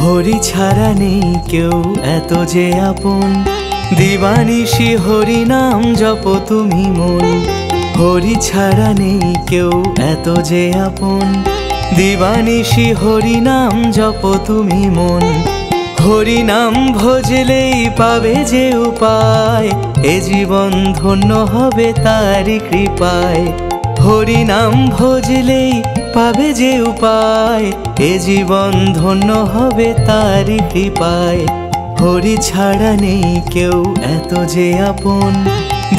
হরি ছাড়া নেই কেউ এত যে আপন, দিবানিশি হরি নাম জপ তুমি মন। হরি ছাড়া নেই কেউ এত যে আপন, দিবানিশি হরি নাম জপ তুমি মন। হরি নাম ভজলেই পাবে যে উপায়, এ জীবন ধন্য হবে তারি কৃপায়। হরি নাম ভজলেই পাবে যে উপায়, এ জীবন ধন্য হবে তারি কৃপায়। হরি ছাড়া নেই কেউ এত যে আপন,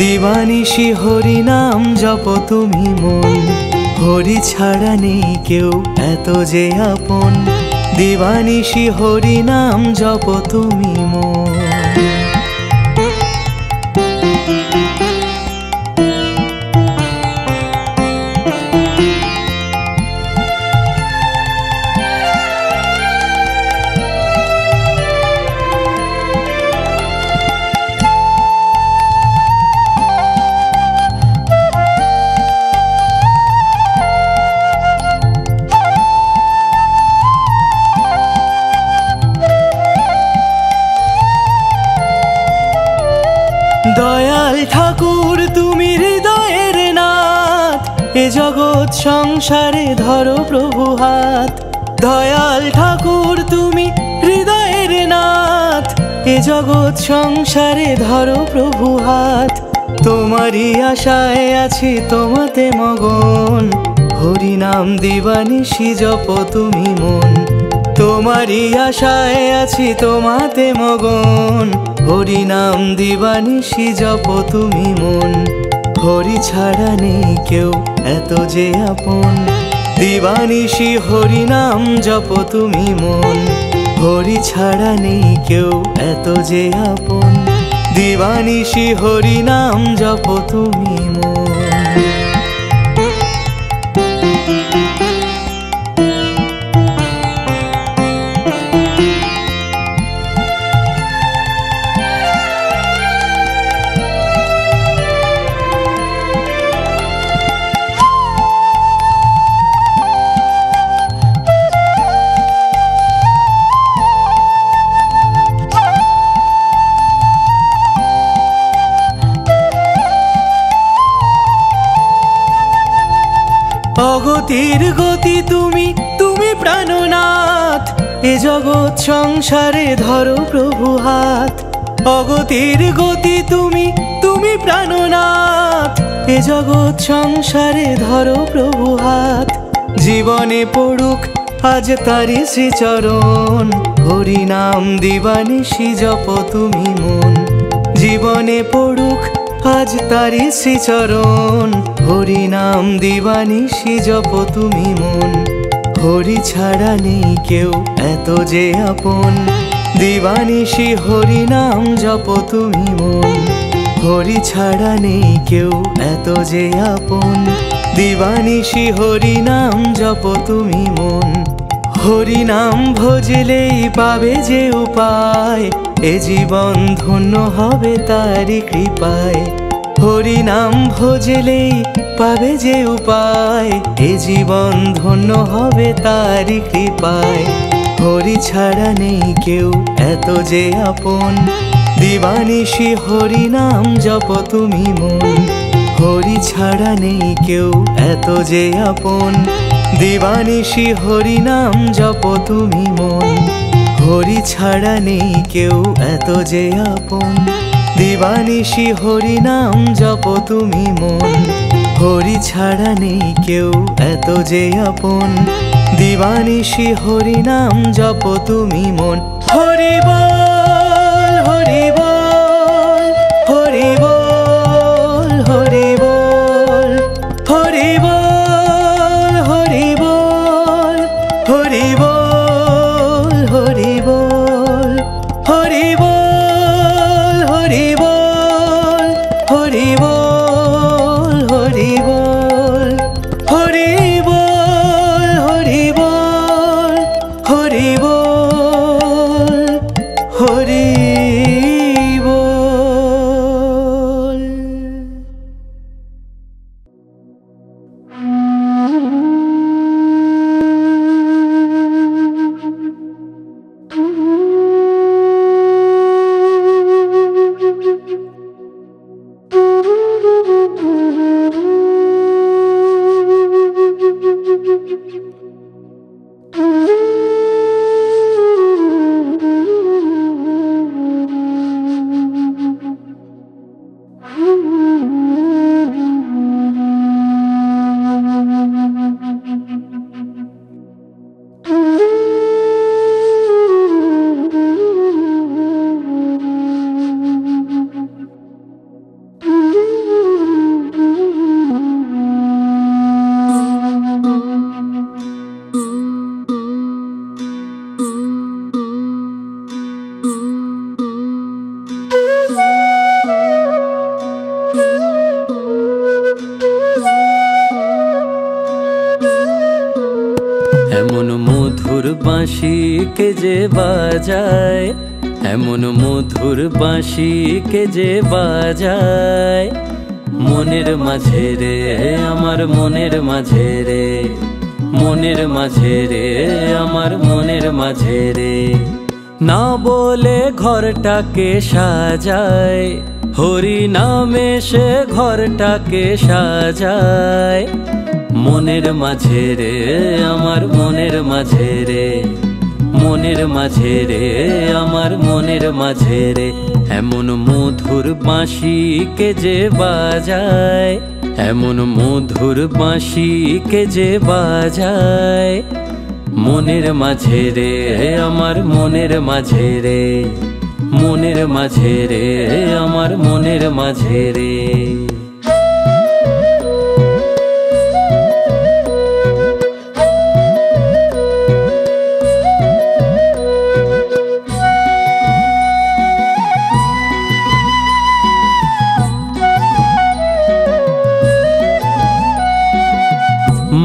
দিবানিশি হরি নাম জপ তুমি মন। হরি ছাড়া নেই কেউ এত যে আপন, দিবানিশি হরি নাম জপ তুমি মন। দয়াল ঠাকুর তুমি হৃদয়ের নাথ, এ জগৎ সংসারে ধরো প্রভু হাত। দয়াল ঠাকুর তুমি হৃদয়ের নাথ, এ জগৎ সংসারে ধরো প্রভু হাত। তোমারই আশায় আছি তোমাতে মগন, হরি নাম দিবানিশি জপ তুমি মন। তোমারই আশায় আছি তোমাতে মগন, হরি নাম দিবানিশি জপ তুমি মন। হরি ছাড়া নেই কেউ এত যে আপন, দিবানিশি হরি নাম জপ তুমি মন। হরি ছাড়া নেই কেউ এত যে আপন, দিবানিশি হরি নাম জপ তুমি মন। অগতির গতি তুমি তুমি প্রাণনাথ, এ জগৎ সংসারে ধরো প্রভু হাত। অগতির গতি তুমি তুমি প্রাণনাথ, এ জগৎ সংসারে ধরো প্রভু হাত। জীবনে পড়ুক আজ তারি শ্রীচরণ, হরি নাম দিবানিশি জপ তুমি মন। জীবনে পড়ুক আজ তারি শ্রীচরণ, হরি নাম দিবানিশি জপ তুমি মন। হরি ছাড়া নেই কেউ এত যে আপন, দিবানিশি হরি নাম জপ তুমি মন। হরি ছাড়া নেই কেউ এত যে আপন, দিবানিশি হরি নাম জপ তুমি মন। হরি নাম ভজলেই পাবে যে উপায়, এ জীবন ধন্য হবে তারি কৃপায়। হরি নাম ভজলেই পাবে যে উপায়, এ জীবন ধন্য হবে তারি কৃপায়। হরি ছাড়া নেই কেউ এত যে আপন, দিবানিশি হরি নাম জপ তুমি মন। হরি ছাড়া নেই কেউ এত যে আপন, দিবানিশি হরি নাম জপ তুমি মন। হরি ছাড়া নেই কেউ এত যে আপন, দিবানিশি হরি নাম জপ তুমি মন। হরি ছাড়া নেই কেউ এত যে আপন, দিবানিশি হরি নাম জপ তুমি মন। হরি বল হরি বল হরি বল হরি বল হরি বল হরি বল হরি বল হরি বল হরি বল হরি বল হরি বল হরি বল হরি বল হরি বল হরি বল বাঁশি কে যে বাজায়, এমন মধুর বাঁশি কে যে বাজায়। মনের মাঝে রে আমার মনের মাঝে রে, মনের মাঝে রে আমার মনের মাঝে রে। না বলে ঘরটাকে সাজায়, হরি নামে সে ঘরটাকে সাজায়। মনের মাঝে রে আমার মনের মাঝে রে, মনের মাঝে রে আমার মনের মাঝে রে। এমন মধুর বাঁশি কে যে বাজায়, এমন মধুর বাঁশি কে যে বাজায়। মনের মাঝে রে আমার মনের মাঝে রে, মনের মাঝে রে আমার মনের মাঝে রে।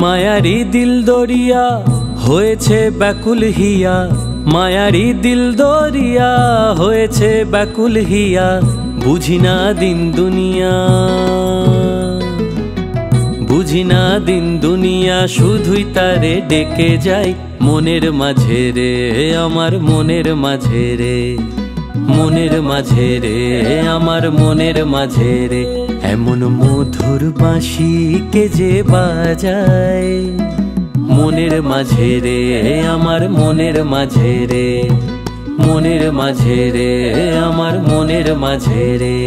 মায়ারি দিল দরিয়া হয়েছে ব্যাকুল হিয়া, মায়ারি দিল দরিয়া হয়েছে ব্যাকুল হিয়া। বুঝি না দিন দুনিয়া, বুঝি না দিন দুনিয়া, শুধুই তারে ডেকে যাই। মনের মাঝে রে আমার মনের মাঝে রে, মনের মাঝে রে আমার মনের মাঝে রে। এমন মধুর বাঁশি কে যে বাজায়, মনের মাঝে রে আমার মনের মাঝে রে, মনের মাঝে রে আমার মনের মাঝে রে।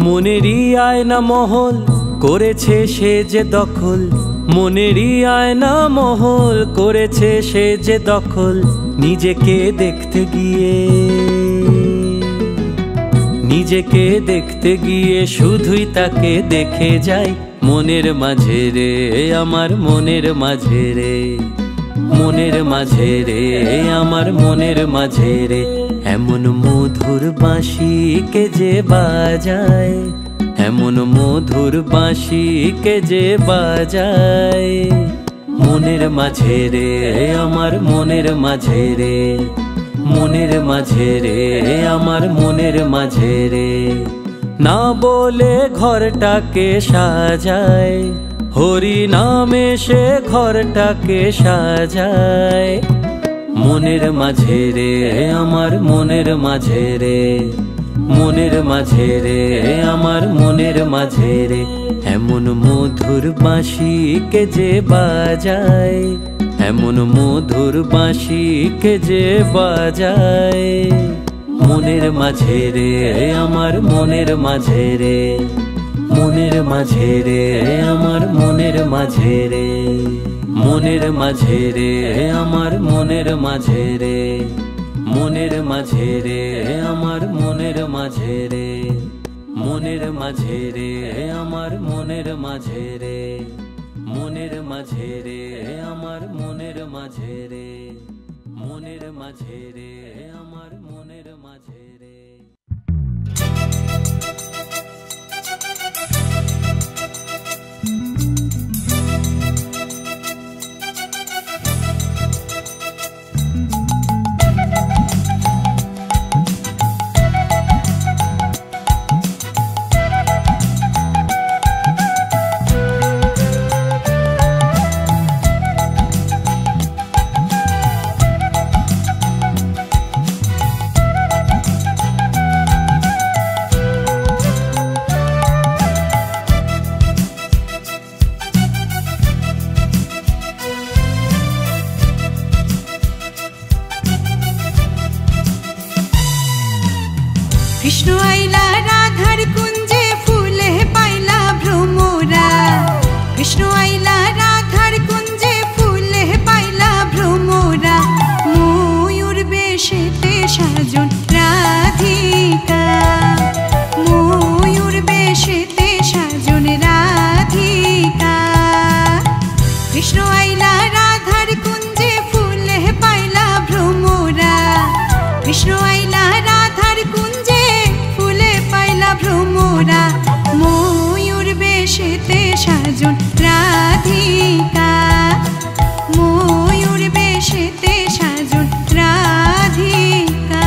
মনেরই আয়না মহল করেছে সে যে দখল, মনেরই আয়না মহল করেছে সে যে দখল। নিজেকে দেখতে গিয়ে, নিজেকে দেখতে গিয়ে শুধুই তাকে দেখে যাই। মনের মাঝে রে আমার মনের মাঝে রে, মনের মাঝে রে আমার মনের মাঝে রে। এমন মধুর বাঁশি কে যে বাজায়, এমন মধুর বাঁশি কে যে বাজায়। মনের মাঝে রে আমার মনের মাঝে রে, মনের মাঝে রে আমার মনের মাঝে রে। না বলে ঘরটাকে সাজায়, হরি নামে সে ঘরটাকে সাজায়। মনের মাঝে রে আমার মনের মাঝে রে, মনের মাঝে রে আমার মনের মাঝে রে। এমন মধুর বাঁশি কে যে বাজায়, এমন মধুর বাঁশি কে যে বাজায়। মনের মাঝে রে আমার মনের মাঝে রে, মনের মাঝে রে আমার মনের মাঝে রে, মনের মাঝে রে আমার মনের মাঝে রে, মনের মাঝে রে আমার মনের মাঝে রে, মনের মাঝে রে আমার মনের মাঝে রে, মনের মাঝে রে আমার মনের মাঝে রে, মনের মাঝে রে আমার মনের মাঝে রে। কৃষ্ণ আইলা রাধার কুঞ্জে ফুলে পাইলা ভ্রমরা, কৃষ্ণ আইলা রাধার কুঞ্জে ফুলে পাইলা ভ্রমরা। ময়ূর বেশেতে সাজন রাধিকা, ময়ূর বেশেতে সাজন রাধিকা। পাইলা ভ্রমরা ময়ূর বেশেতে সাজন রাধিকা ময়ূর বেশেতে সাজন রাধিকা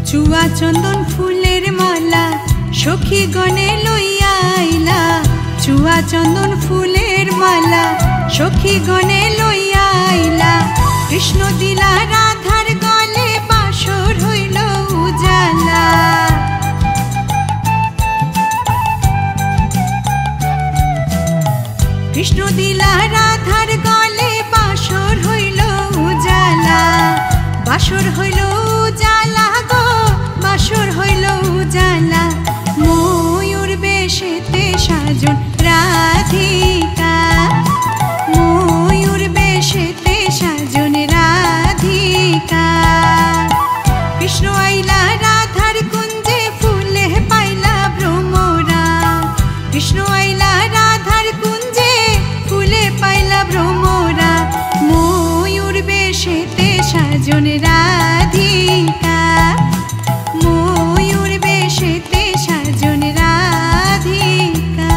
চুয়া চন্দন ফুলের মালা সখী গণে লইয়া আইলা চুয়া চন্দন ফুলের মালা সখী গণে লইয়া আইলা কৃষ্ণ দিলা রাধার গলে বাসর হইল উজালা কৃষ্ণ দিলা রাধার গলে বাসর হইল উজালা বাসর হইল উজালা গো বাসর হইল উজালা ময়ূর বেশেতে সাজন রাধিকা ময়ূর বেশেতে সাজন রাধিকা কৃষ্ণ আইলা রাধার কুঞ্জে ফুলে পাইলা ভ্রমরা কৃষ্ণ আইলা রাধার কুঞ্জে ফুলে পাইলা ভ্রমরা ময়ূর বেশেতে সাজন রাধিকা ময়ূর বেশেতে সাজন রাধিকা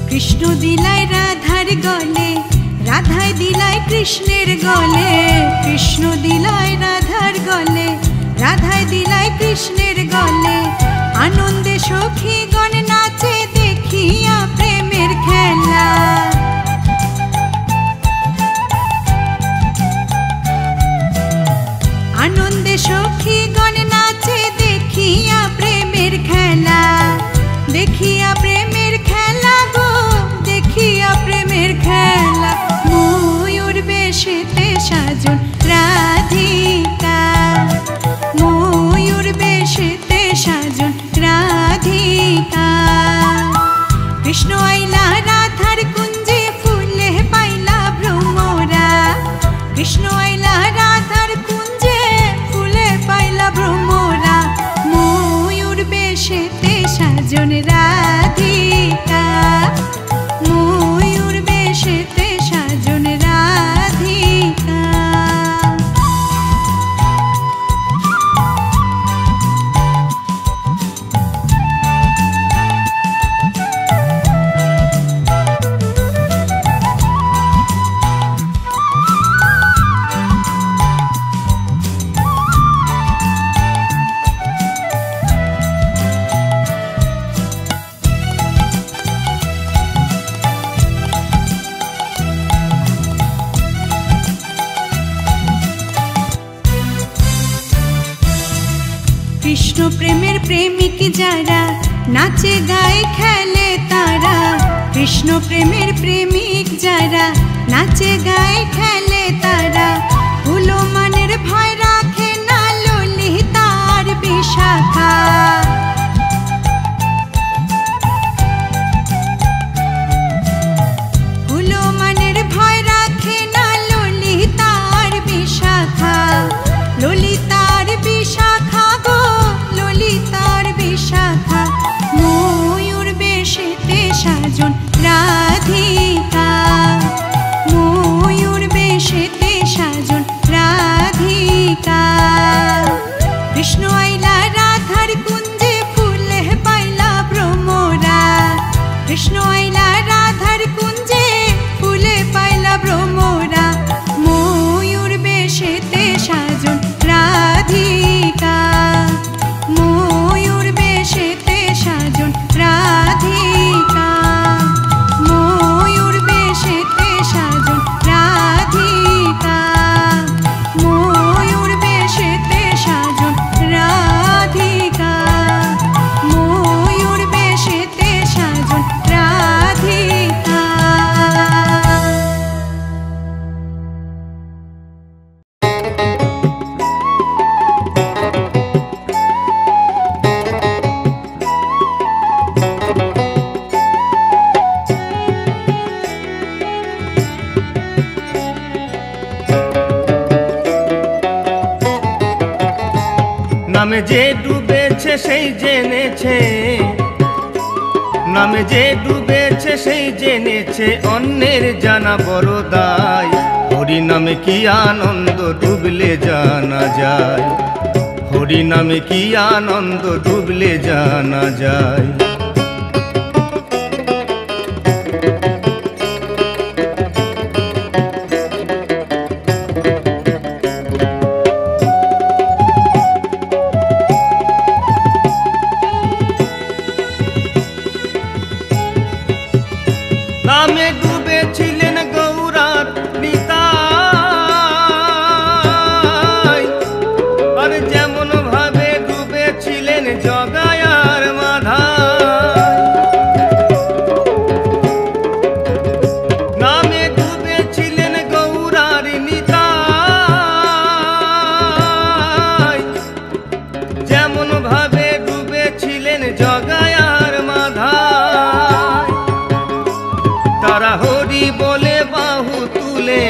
কৃষ্ণ দিলাই রাধার গলে রাধাই দিলাই কৃষ্ণের গলে কৃষ্ণ দিলাই রাধার গলে রাধাই দিলাই কৃষ্ণের গলে আনন্দে সখী গণ নাচে দেখিয়া প্রেমের খেলা আনন্দে সখী গণ নাচে দেখিয়া প্রেমের খেলা দেখিয়া প্রেমের খেলা গো দেখিয়া প্রেমের খেলা ময়ূর বেশেতে সাজন রাধিকা ময়ূর বেশেতে সাজন রাধিকা কৃষ্ণ আইলা রাধার কুঞ্জে ফুলে পাইলা ভ্রমরা কৃষ্ণ আইলা রাধার কুঞ্জে ফুলে পাইলা ভ্রমরা ময়ূর বেশেতে সাজন রাধিকা ময়ূর বেশেতে সাজন রাধিকা কৃষ্ণ প্রেমের প্রেমিক যারা নাচে গায়ে খেলে তারা কৃষ্ণ প্রেমের প্রেমিক যারা নাচে গায়ে খেলে তারা ভুলো মানের ভয় রাখে না ললিতার বিশাখা ভুলো মানের ভয় রাখে না ললিতার বিশাখা ললিতার বিশাখা গো ললিতার বিশাখা ময়ূর বেশেতে সাজন রাধিকা ময়ূর বেশেতে সাজন রাধিকা কৃষ্ণ আইলা রাধার কুঞ্জে ফুলে পাইলা ভ্রমরা কৃষ্ণ আইলা রাধার কুঞ্জে ফুলে পাইলা ভ্রমরা নামে যে ডুবেছে সেই জেনেছে, নামে যে ডুবেছে সেই জেনেছে, অন্যের জানা বড় দায়। হরি নামে কি আনন্দ ডুবলে জানা যায়, হরি নামে কি আনন্দ ডুবলে জানা যায়। নামে ডুবেছিলেন গৌরার নিতাই, আর যেমন ভাবে ডুবেছিলেন জগায় আর মাধাই। নামে ডুবেছিলেন গৌরার নিতাই, যেমন ভাবে ডুবেছিলেন জগায় আর মাধাই। তারা হরি বলে বাহু তুলে,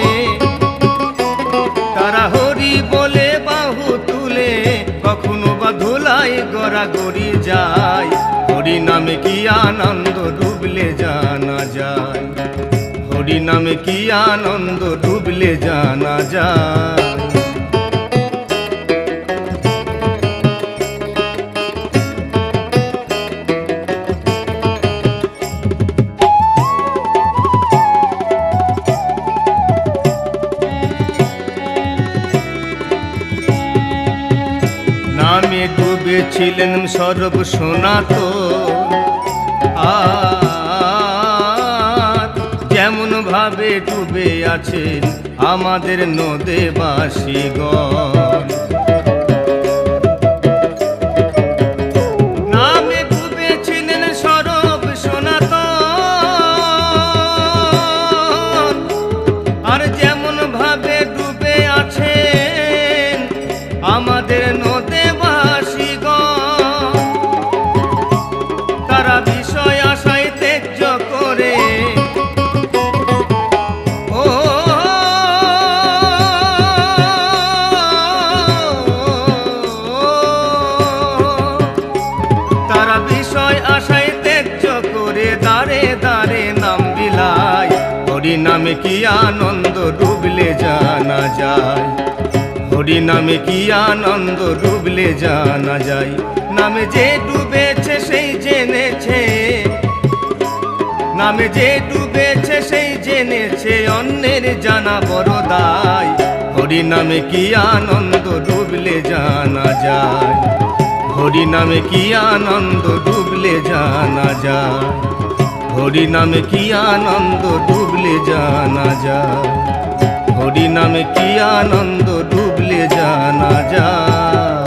তারা হরি বলে বাহু তুলে, কখনো বা ধুলাই গড়াগড়ি যায়। হরি নামে কি আনন্দ ডুবলে জানা যায়, হরি নামে কি আনন্দ ডুবলে জানা যায়। নামে ডুবেছিলেন সর্ব সনাতন, আর যেমন ভাবে ডুবে আছেন আমাদের নদেবাসীগণ। নামে ডুবেছিলেন সর্ব সনাতন, আর যেমন ভাবে ডুবে আছেন আমাদের নদেবাসীগণ। তারা বিষয় আশায় ত্যায্য করে, ও তারা বিষয় আশায় ত্যায্য করে দাঁড়ে দাঁড়ে নাম বিলায়। হরি নামে কি আনন্দ ডুবলে জানা যায়, হরি নামে কি আনন্দ ডুবলে জানা যায়। নামে যে ডুবেছে সেই জেনেছে, নামে যে ডুবেছে সেই জেনেছে, অন্যের জানা বড় দায়। হরি নামে কি আনন্দ ডুবলে জানা যায়, হরি নামে কি আনন্দ ডুবলে জানা যায়, হরি নামে কি আনন্দ ডুবলে জানা যায়, হরি নামে কি আনন্দ ডুবলে জানা যায়।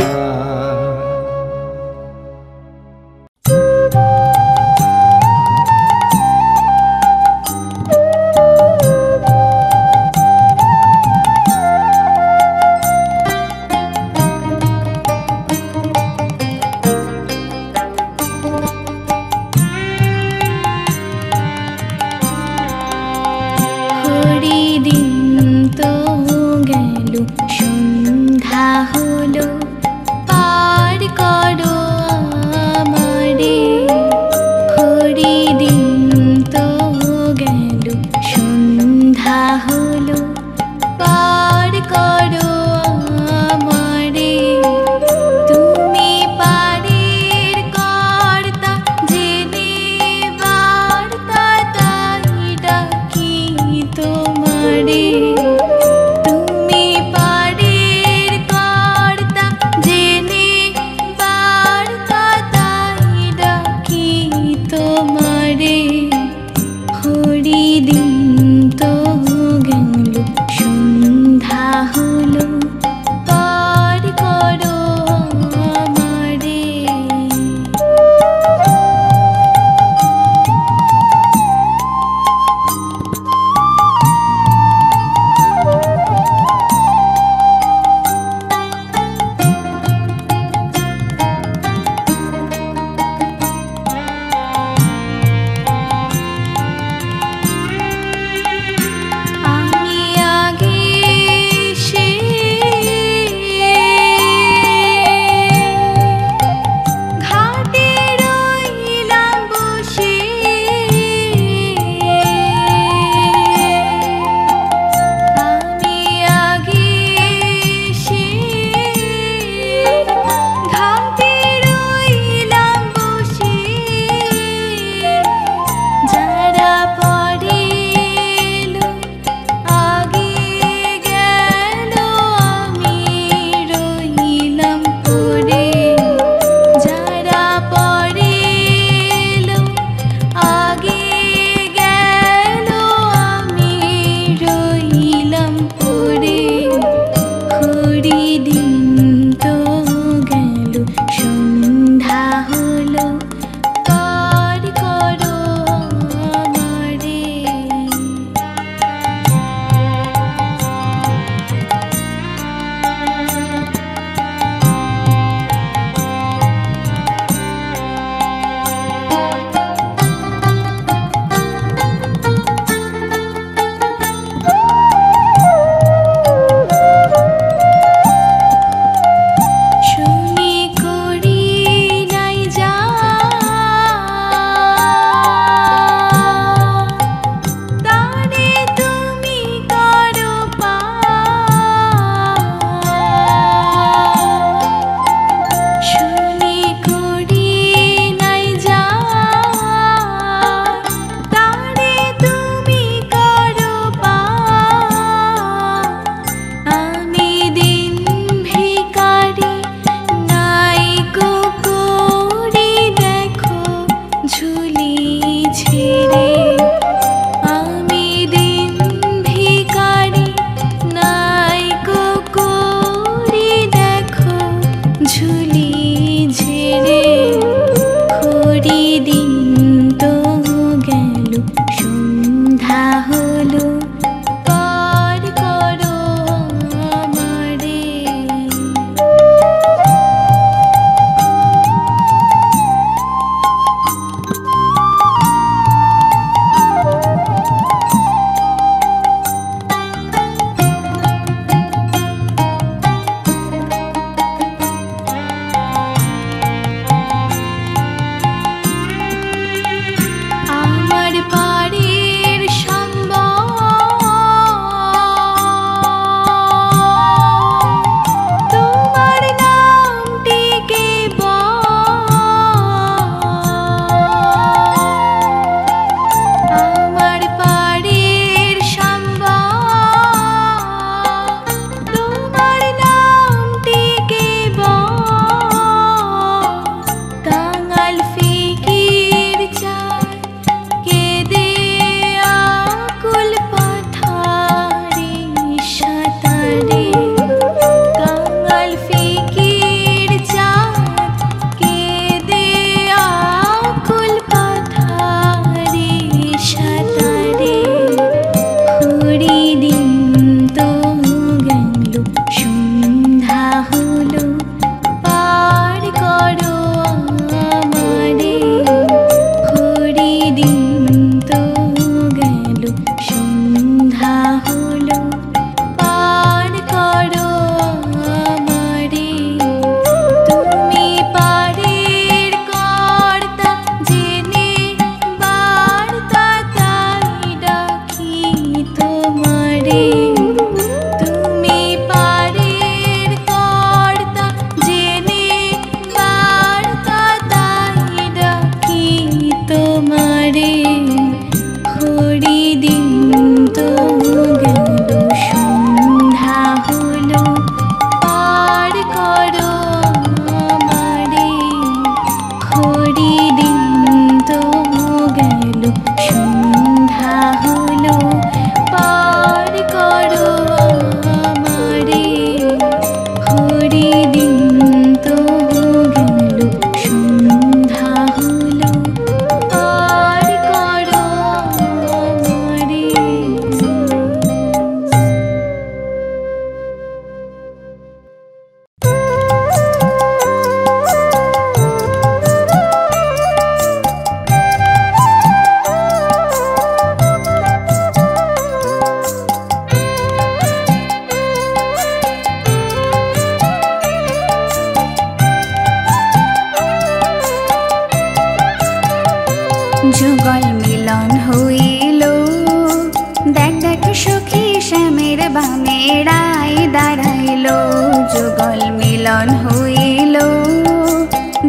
মিলন হইল।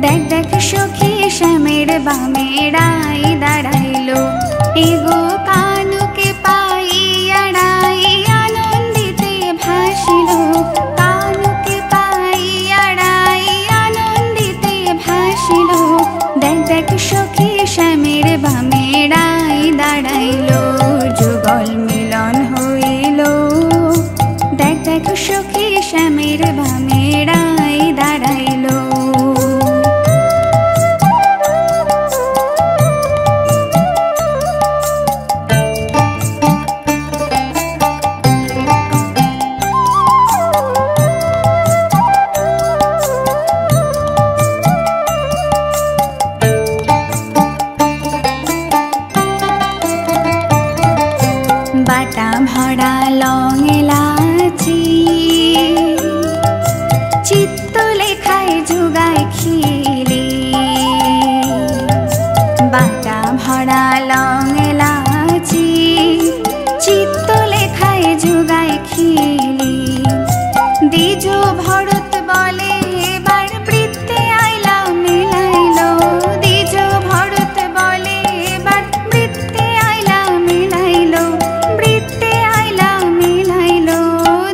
দেখ দেখ সখী শ্যামের বামে রাই দাঁড়াইল। এগো কানুকে পাইয়া রাই আনন্দিতে ভাসিল। কানুকে পাইয়া রাই আনন্দিতে ভাসিল। দেখ দেখ সখী শ্যামের বামে রাই দাঁড়াইল। যুগল মিলন হইল। দেখ দেখ সখী শ্যামের বামে রাই দাঁড়াইল। বাটা ভরা লং এলাচি চিত্ত লেখায় যুগায় খিলি। বাটা ভরা লং এলাচি চিত্ত লেখায় যুগায় খিলি। দ্বিজ ভরত বলে এবার বৃত্তে আইলা মিলাইল। দ্বিজ ভরত বলে এবার বৃত্তে আইলা মিলাইল। বৃত্তে আইলা মিলাইল।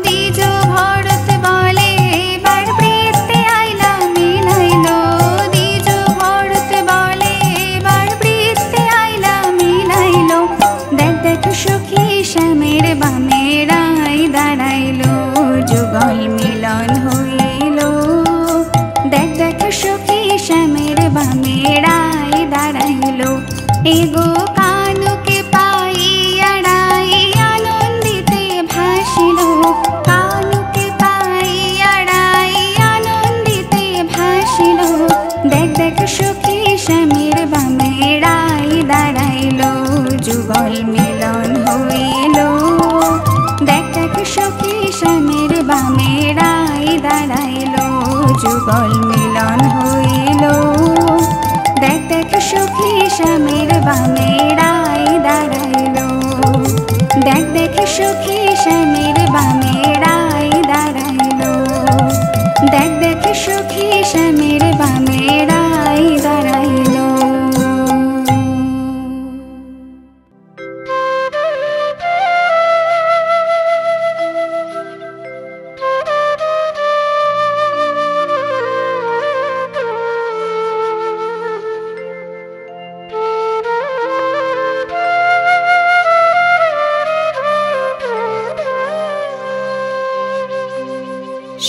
দ্বিজ ভরত বলে এবার বৃত্তে আইলা মিলাইল। দ্বিজ ভরত বলে এবার বৃত্তে আইলা মিলাইল। দেখ দেখ সখী শ্যামের বামে রাই দাঁড়াইল। যুগল মিলন হইল। দেখ দেখ সখী শ্যামের বামে রাই দাঁড়াইল। এগো কানুকে পাইয়া রাই আনন্দিতে ভাসিল। কানুকে পাইয়া রাই আনন্দিতে ভাসিল। দেখ দেখ সখী শ্যামের বামে রাই দাঁড়াইল। যুগল মিলন হইল। দেখ দেখ সখী শ্যামের বামে রাই দাঁড়াইল। যুগল মিলন হইল। দেখ দেখ সখী শ্যামের বামে রাই দাঁড়াইল। দেখ দেখ সখী শ্যামের বামে রাই দাঁড়াইল। দেখ দেখ সখী শ্যামের বামে রাই দাঁড়াইল।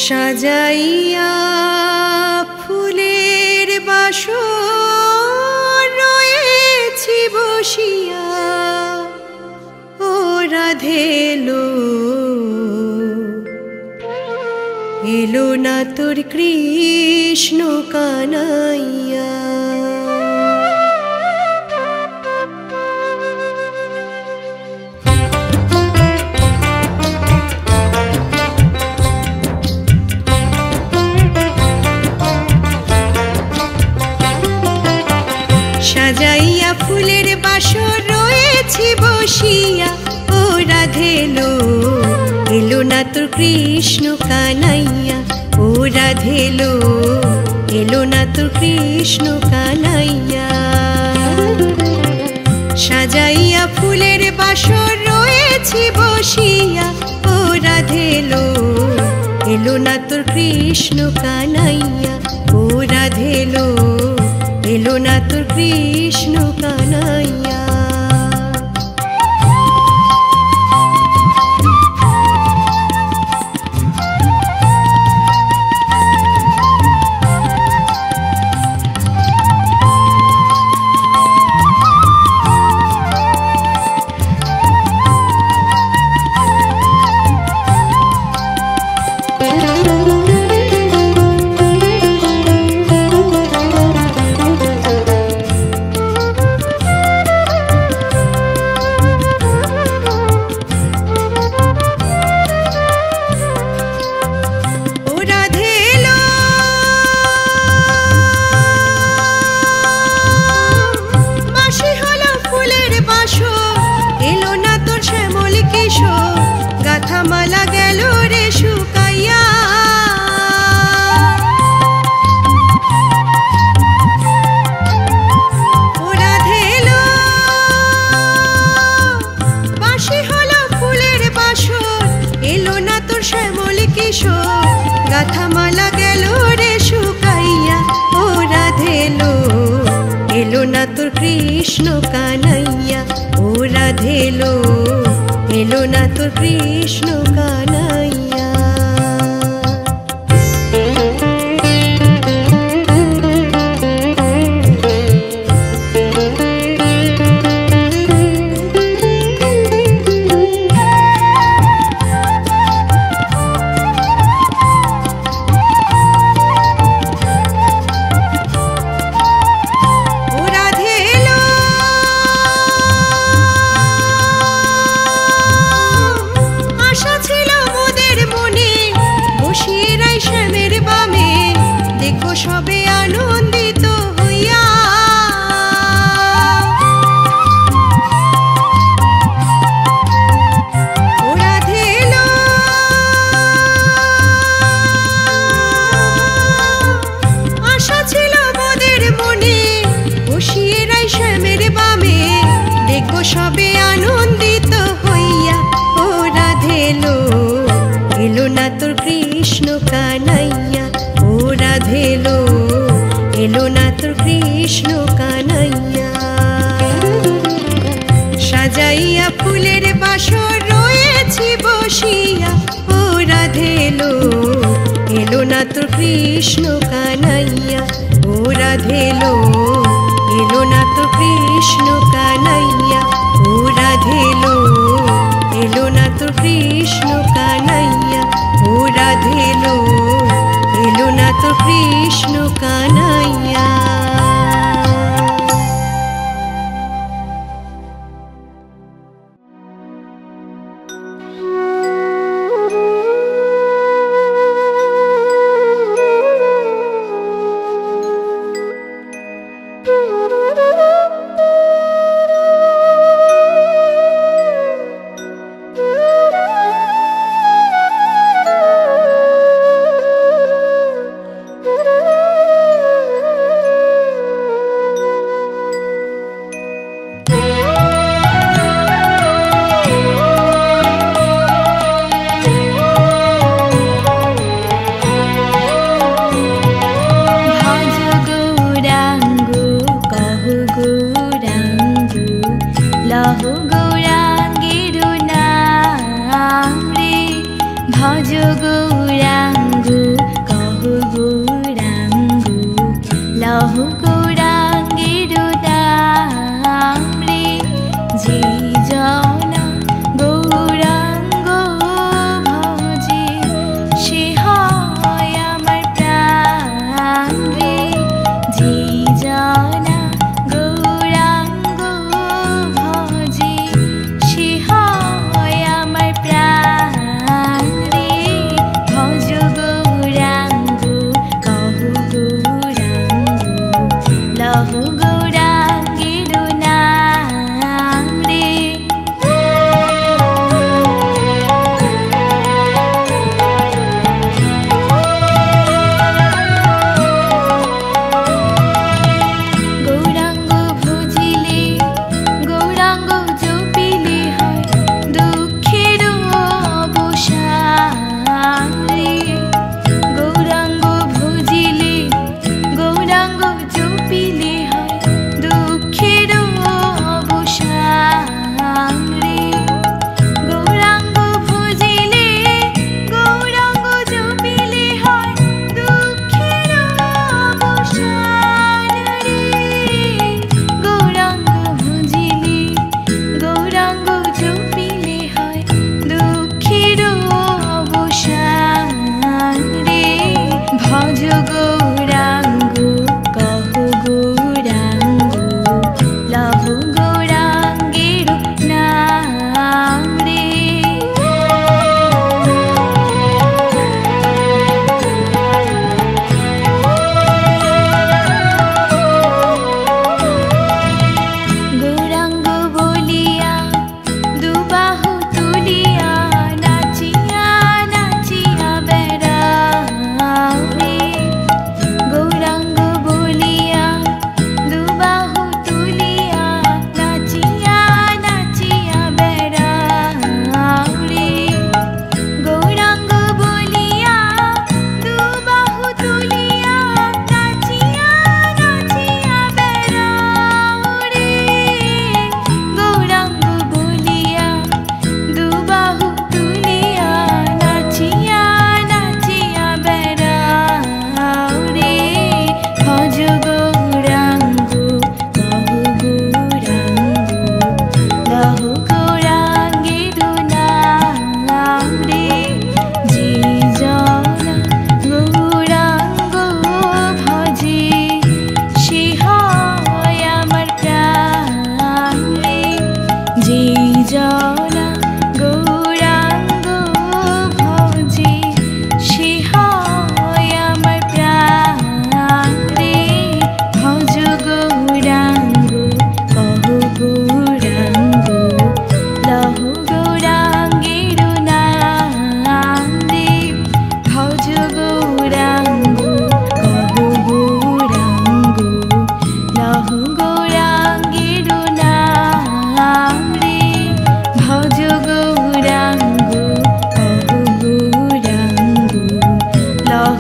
সাজাইয়া ফুলের বাসর রয়েছি বসিয়া। ও রাধে এলো এলো না তোর কৃষ্ণ কানাইয়া। সাজাইয়া ফুলের বাসর রয়েছি বসিয়া। ও রাধে এলো এলো না তোর কৃষ্ণ কানাইয়া। ও রাধে এলো এলো না তোর কৃষ্ণ কানাইয়া। সাজাইয়া ফুলের বাসর রয়েছি বসিয়া। ও রাধে এলো এলো না তোর কৃষ্ণ কানাইয়া। ও রাধে এলো এলো না তোর কৃষ্ণ কানাইয়া। গাথামালা গেল রে শুকাইয়া, ও রাধেলো এলো না তোর কৃষ্ণ কানাইয়া, ও রাধেলো এলো না তোর কৃষ্ণ কানাইয়া। সবে আনন্দিত হইয়া ও রাধেলো আশা ছিল মোদের মনে, বসিয়ে রাই শ্যামের বামে, দেখো সবে আনন্দিত হইয়া, ও রাধেলো এলো না তোর কৃষ্ণ কানাইয়া, ও রাধেলো এলো না তোর কৃষ্ণ কানাইয়া। সাজাইয়া ফুলের বাসর রয়েছি বসিয়া, ও রাধেলো এলো না তোর কৃষ্ণ কানাইয়া, ও রাধেলো এলো না তোর কৃষ্ণ কানাইয়া, ও রাধেলো এলো না তোর কৃষ্ণ কানাইয়া, ও রাধেলো এলো না তোর কৃষ্ণ কানাইয়া।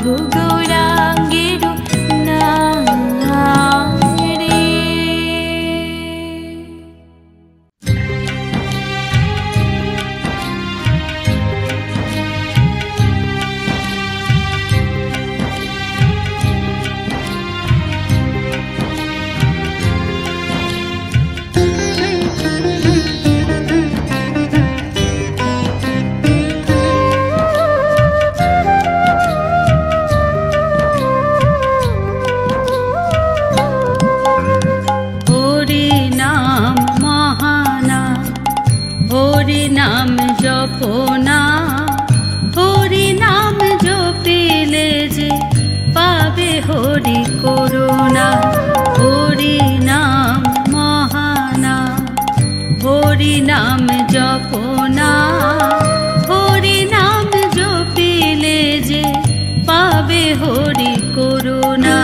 প্রভু গৌরাঙ্গের নাম রে। হরি নাম জপনা, হরি নাম জপিলে যে পাবে হরি করুণা। হরি নাম মহানাম, হরি নাম জপনা, হরি নাম জপিলে যে পাবে হরি করুণা।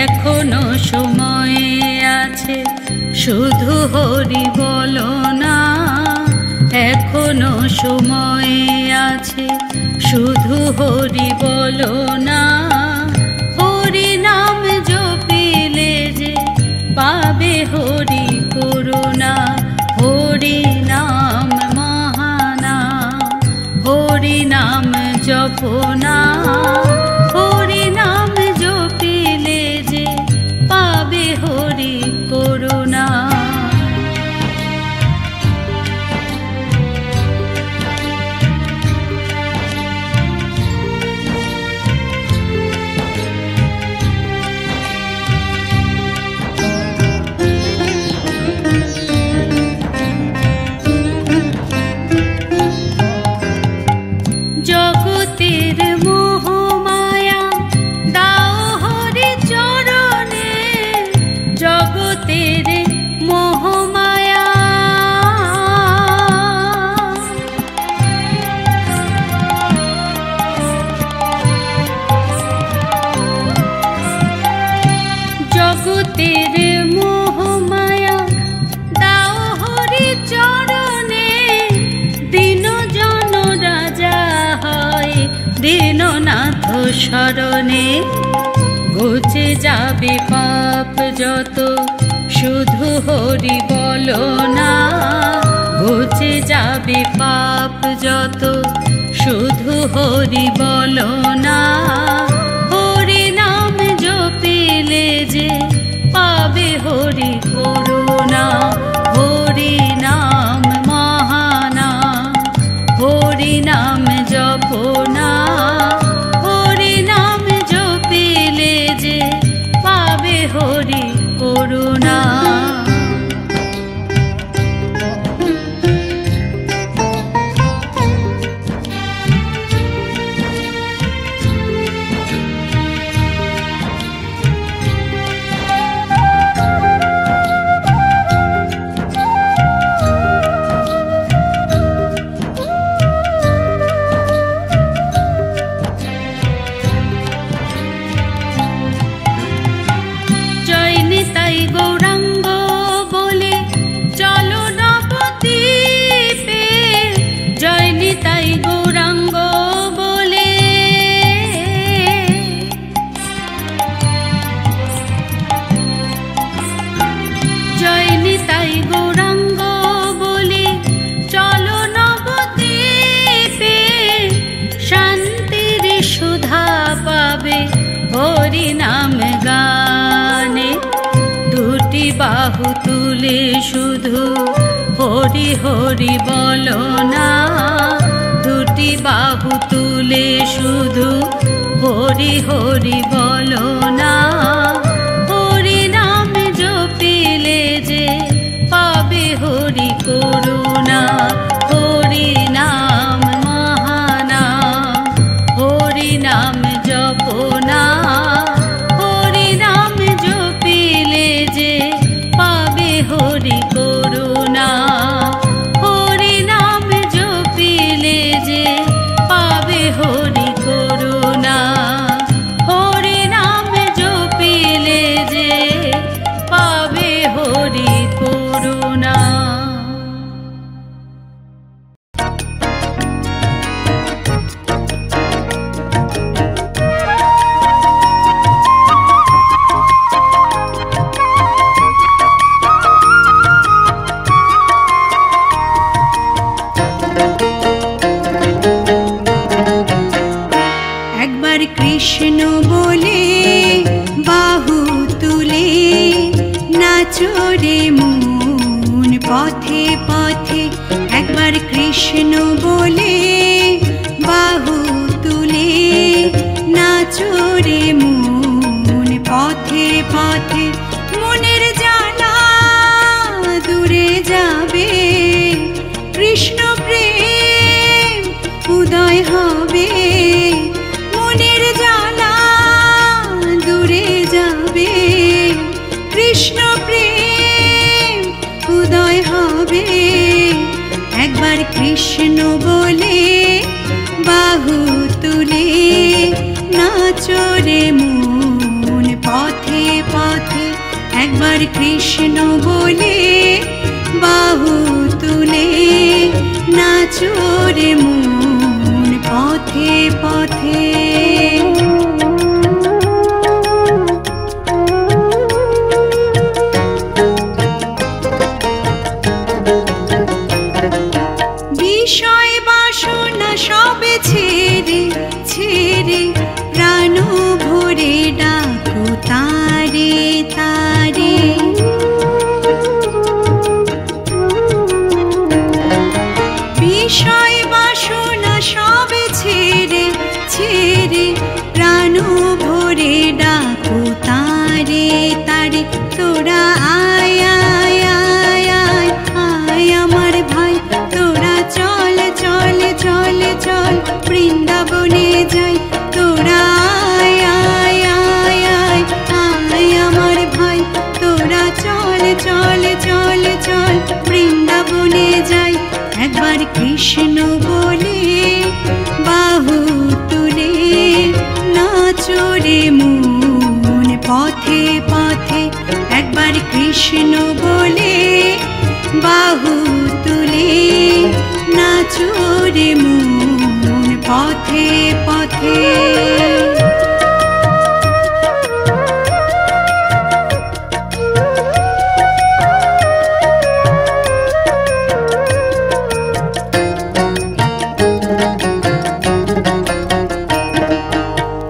এখনো সময় আছে, শুধু হরি বলো না। এখনো সময় আছে, শুধু হরি বলো না। হরি নাম জপিলে যে পাবে হরি করুণা। হরি নাম মহানাম, হরি নাম জপনা, হরি নাম জপিলে যে পাবে হরি করুণা। জগতের মোহমায়া দাও হরি চরণে, জগতের মোহমায়া। জগতের মোহমায়া দাও হরি চরণে, দীনজন রাজা হয় দীননাথ শরণে। ঘুচে যাবে পাপ যত, শুধু হরি বলো না। ঘুচে যাবে পাপ যত, শুধু হরি বলো না। হরি নাম জপিলে যে পাবে হরি করুণা। হরি নাম মহানাম, হরি নাম জপনা, হরি নাম জপিলে যে পাবে হরি করুণা। হরি নাম গানে। দুটি বাহু তুলে শুধু হরি হরি বলো না, দুটি বাহু তুলে শুধু হরি হরি বলো না। হরি নাম জপিলে যে পাবে হরি করুণা, হরি নাম মহানাম, হরি নাম জপনা। হরি নাম জপিলে যে পাবে হরি করুণা, হরি নাম জপিলে যে পাবে হরি করুণা, হরি নাম জপিলে যে পাবে হরি করুণা। একবার কৃষ্ণ বলে বাহু তুলে নাচো রে মন পথে পথে। একবার কৃষ্ণ বলে বাহু তুলে নাচো রে মন পথে পথে। মনের জ্বালা দূরে যাবে, কৃষ্ণ প্রেম উদয় হবে। মনের জ্বালা দূরে যাবে, কৃষ্ণ প্রেম উদয় হবে। একবার কৃষ্ণ বলে বাহু তুলে নাচো রে মন পথে পথে। একবার কৃষ্ণ বলে বাহু তুলে নাচো রে মন পথে পথে। বিষয় বাসনা সবে ছেড়ে ছেড়ে প্রাণ ভরে ডাকো তারে তারে। বিষয় বাসনা সবে ছেড়ে ছেড়ে প্রাণ ভরে ডাকো তারে তারে। তোরা আয় আয় আয় আয় আয় আমার ভাই, তোরা চল চল চল চল বৃন্দাবনে যাই। তোরা আয় আয় আয় আয় আয় আমার ভাই, তোরা চল চল চল চল বৃন্দাবনে যাই। একবার কৃষ্ণ বলে বাহু তুলে নাচো রে মন পথে পথে। একবার কৃষ্ণ বলে বাহু তুলে নাচো রে মন পথে পথে।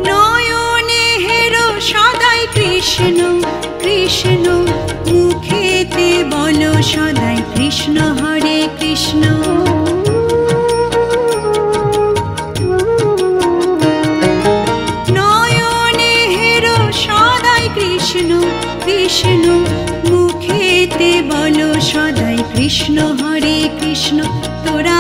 নয়নে হেরো সদাই কৃষ্ণ কৃষ্ণ, মুখেতে বলো সদাই কৃষ্ণ হরে কৃষ্ণ। নয়নে হেরো সদাই কৃষ্ণ কৃষ্ণ, মুখেতে বলো সদাই কৃষ্ণ হরে কৃষ্ণ। তোরা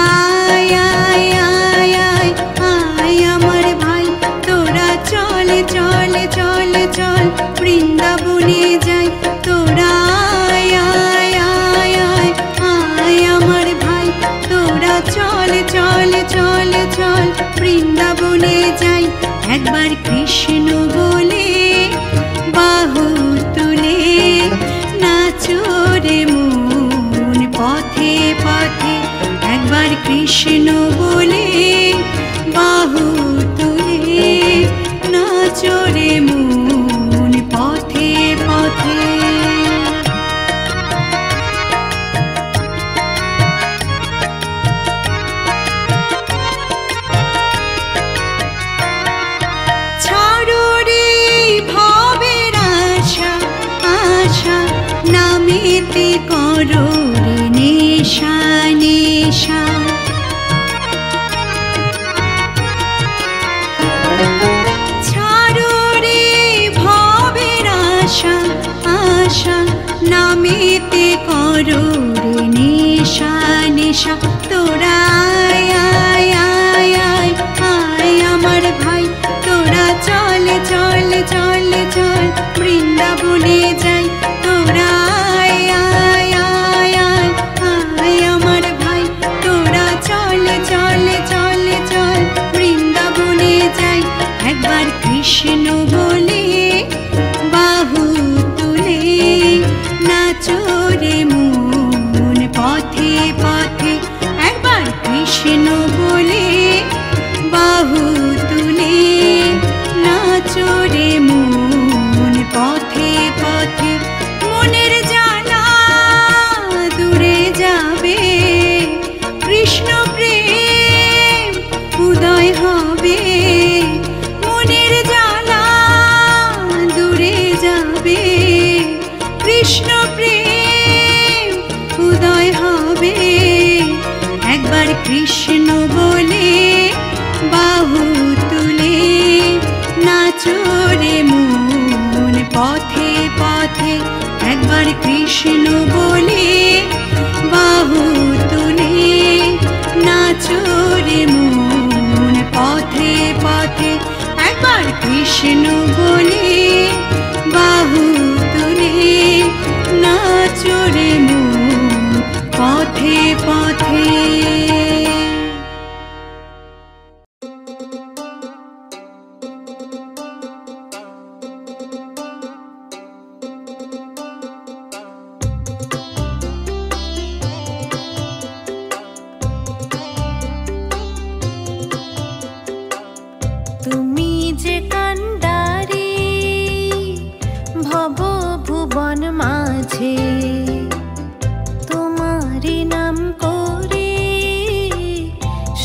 আয় আয় আয় আয় আয় আমার ভাই, তোরা চল চল চল চল বৃন্দাবনে যাই। তোরা আয় আয় আয় আয় আয় আমার ভাই, তোরা চল চল চল চল বৃন্দাবনে যাই। একবার কৃষ্ণ বলে বাহু তুলে নাচো রে মন পথে পথে। একবার কৃষ্ণ বলে বাহু তুলে নাচো রে মন পথে পথে। ছাড়ো করো রে নেশা নেশা। ছাড়ো রে ভবের আশা আশা, নামেতে করো রে নেশা নেশা। তোরা আয় আয় আয় আয় আয় আমার ভাই, তোরা চল চল চল চল বৃন্দাবনে যাই। তোরা আয় আয় আয় আয় আয় আমার ভাই, তোরা চল চল চল চল বৃন্দাবনে যাই। একবার কৃষ্ণ বলে বাহু তুলে নাচো রে মন পথে পথে। একবার কৃষ্ণ বলে বাহু তুলে নাচো রে মন পথে পথে। মনের জ্বালা দূরে যাবে, কৃষ্ণ প্রেম উদয় হবে। মনের জ্বালা দূরে যাবে, কৃষ্ণ প্রেম উদয় হবে। একবার কৃষ্ণ বলে বাহু তুলে নাচো রে মন পথে পথে। একবার কৃষ্ণ বলে বাহু তুলে নাচো রে মন পথে পথে। একবার কৃষ্ণ বলে বাহু তুলে নাচো রে মন পথে পথে। তুমি যে কান্ডারি ভব ভুবন মাঝে, তোমারই নাম করে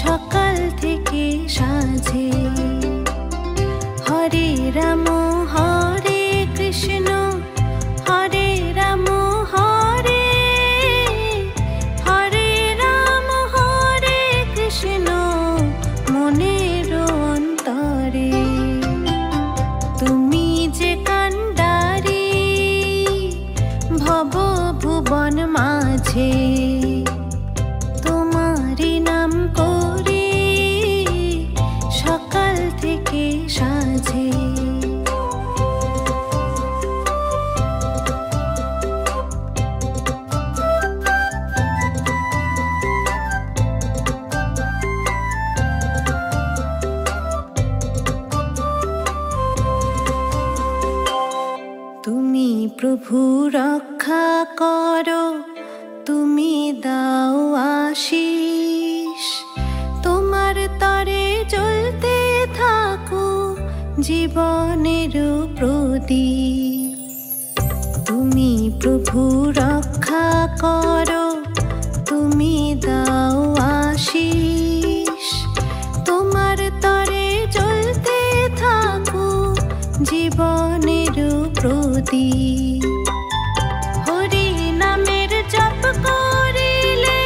সকাল থেকে সাজে। হরে রাম হরে কৃষ্ণ হরে রাম হরে হরে রাম হরে কৃষ্ণ মনের অন্তরে। তুমি যে কান্ডারি ভব ভুবন মাঝে, তোমারই নাম করে সকাল থেকে সাজে। তুমি প্রভু রক্ষা করো, তুমি দাও আশিস। তোমার তরে জ্বলতে থাকো জীবনের প্রদীপ। তুমি প্রভু রক্ষা করো, তুমি দাও আশিস। তোমার তরে জ্বলতে থাকো জীবনের প্রদীপ। হরি নামের জপ করিলে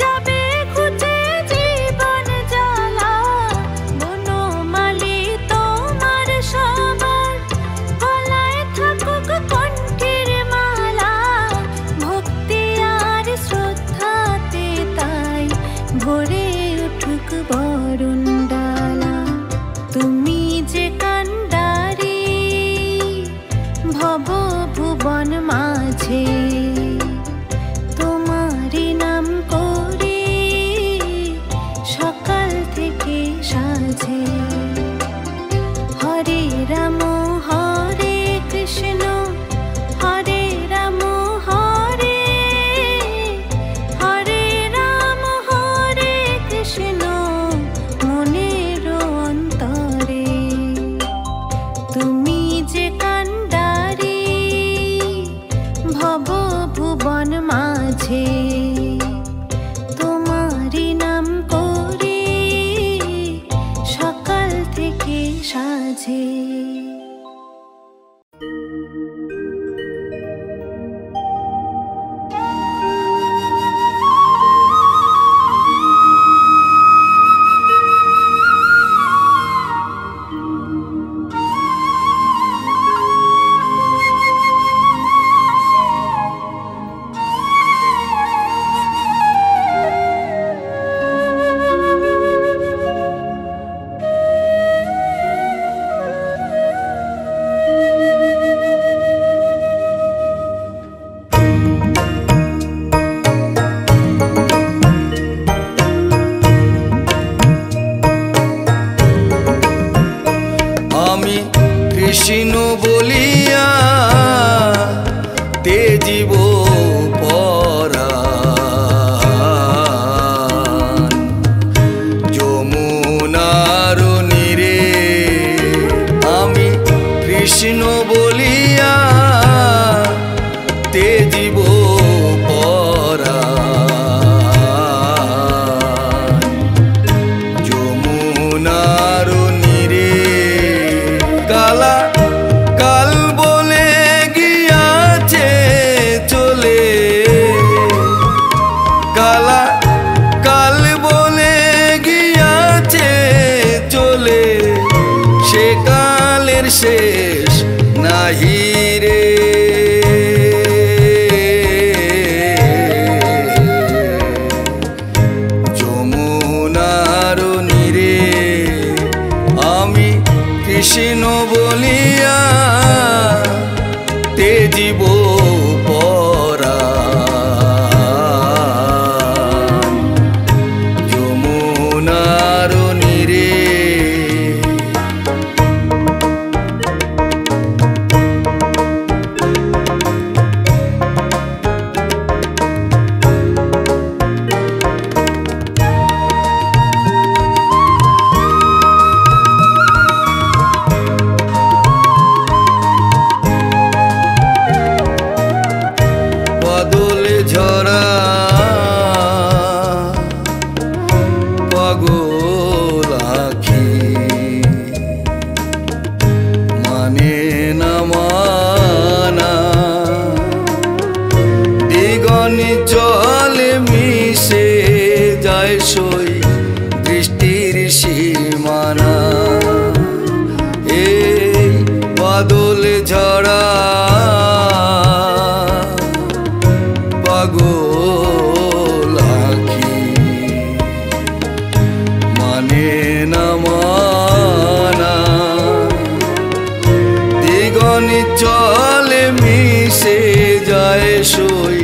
যাবে ঘুচে জীবন জ্বালা। বনমালী তোমার সবার গলায় থাকুক কণ্ঠের মালা। ভক্তি আর শ্রদ্ধাতে তাই ভরে উঠুক বরুণ ডালা। তুমি যে কান্ডারি ভব ভুবন মাঝে, তোমারই নাম করে সকাল থেকে সাজে। হরে রাম হরে কৃষ্ণ হরে রাম হরে হরে রাম হরে কৃষ্ণ মনের অন্তরে। তুমি যে কান্ডারি ভব ভুবন মাঝে, তোমারই নাম করে সকাল কৃষ্ণ বলিয়া তেজিব পরাণ যমুনার নীরে আমি কৃষ্ণ বলিয়া তেজিব পরাণ যমুনার নীরে কালা কাল বলে গিয়াছে চলে কালা কাল বলে গিয়াছে চলে সে কালের শেষ নাহি রে যমুনার নীরে আমি কৃষ্ণ বলিয়া তেজিব পরাণ যমুনার নীরে বাদলে ঝরা পাগল আখি মানে না মানা দিগনি জলে মিশে যায় সই দৃষ্টির সীমানা এই বাদলে ঝরা পাগল আখি মানে না মানা দিগনি চলে মিশে যায় সই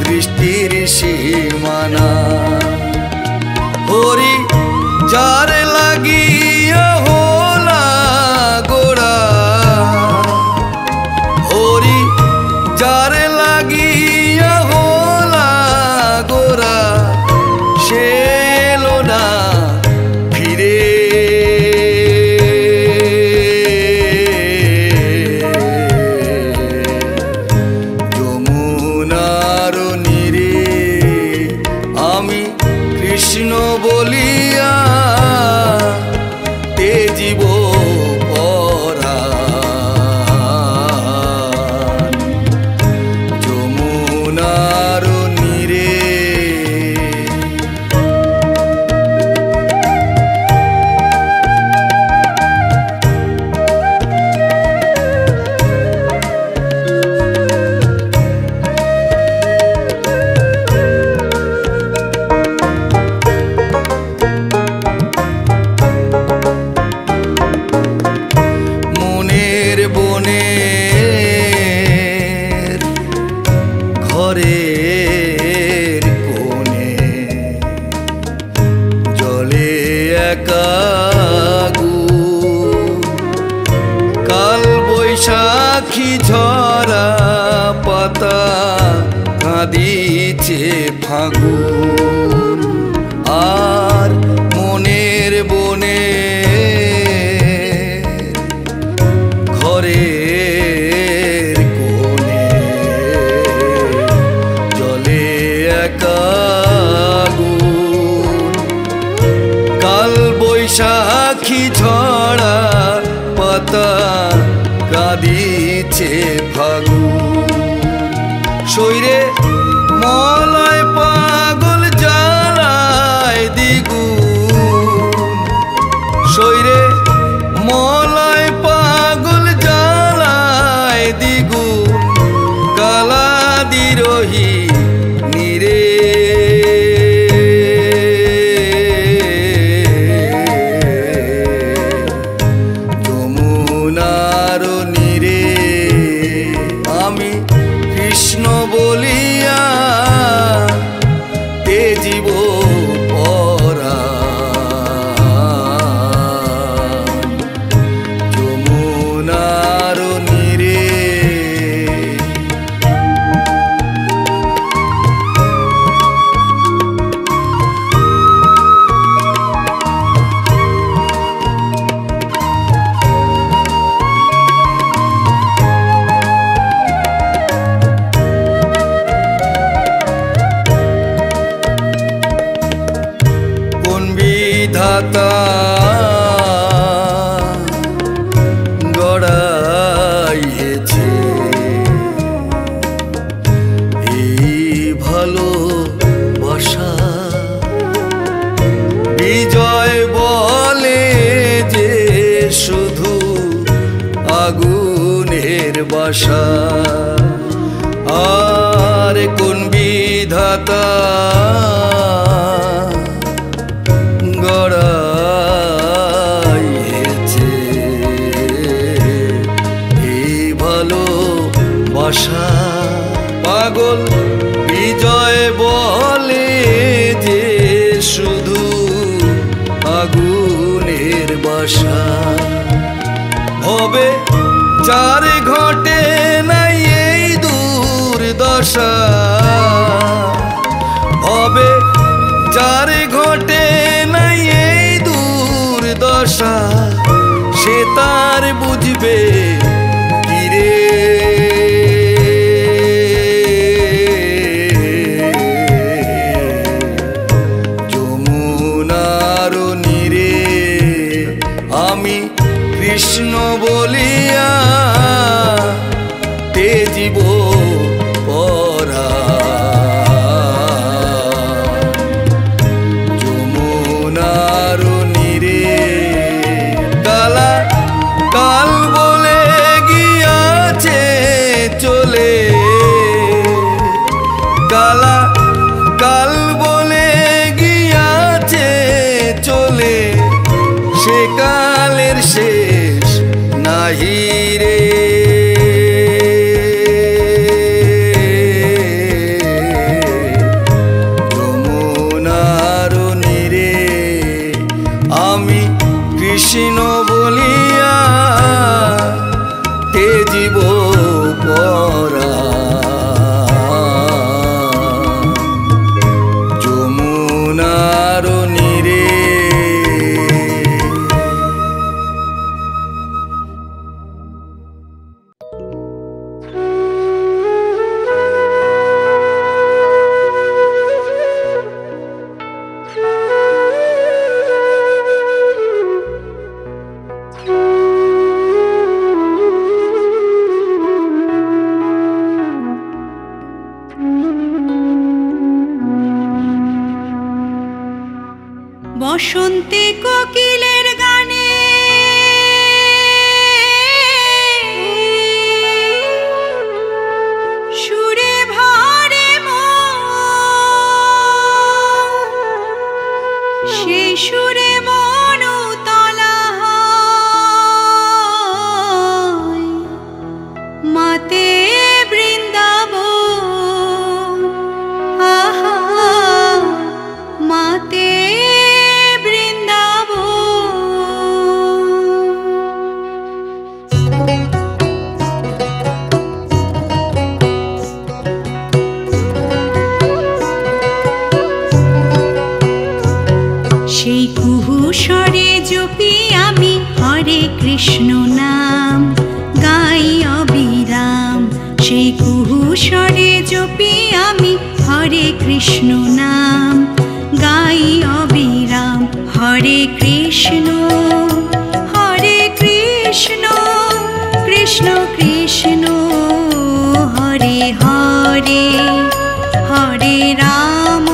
দৃষ্টির সীমানা হরি যার লাগিয়া হোলা গোড়া হরি যার লাগিয়া হোলা গোরা সে এলো না ফিরে যমুনার নীরে আমি কৃষ্ণ বলিয়া তেজিব পরাণ যমুনার নীরে মনের বনের ঘরের কোণে জলে একাগু কাল বৈশাখী ঝরা পাতা কাঁদিছে ফাগুন আর মনের বনে ঘরের কোণে জলে একাগুন কাল বৈশাখী ঝরা পাতা কাঁদিছে ফাগুন শৈরে মলয় পাগল জ্বালায় দ্বিগুণ গড়াইছে এই ভালোবাসা বিজয় বলে যে শুধু আগুনের বাসা আর কোন বিধাতা গড়াইছে এই ভালোবাসা পাগল বিজয় বলে যে শুধু আগুনের বাসা হবে যার ঘটে নাই এই দুর্দশা হবে যার ঘটে নাই এই দুর্দশা সে তার বুঝবে কিরে যমুনার নীরে আমি কৃষ্ণ বলিয়া তেজিব পরা যমুনার নীরে কালা কাল বলে গিয়াছে চলে কালা কাল বলে গিয়াছে চলে সে কালের শেষ নাহি রে যমুনার নীরে আমি কৃষ্ণ বলিয়া তেজিব পরা যমুনার নীরে বসন্তে কোকিলের গানে সুরে ভরে মন সেই সুরে মন উতলা হয় মাতে বৃন্দাবন আহা মাতে সেই কুহু স্বরে জপি আমি হরে কৃষ্ণ নাম গাই অবিরাম সেই কুহু স্বরে জপি আমি হরে কৃষ্ণ নাম গাই অবিরাম হরে কৃষ্ণ কৃষ্ণ কৃষ্ণ হরে হরে হরে রাম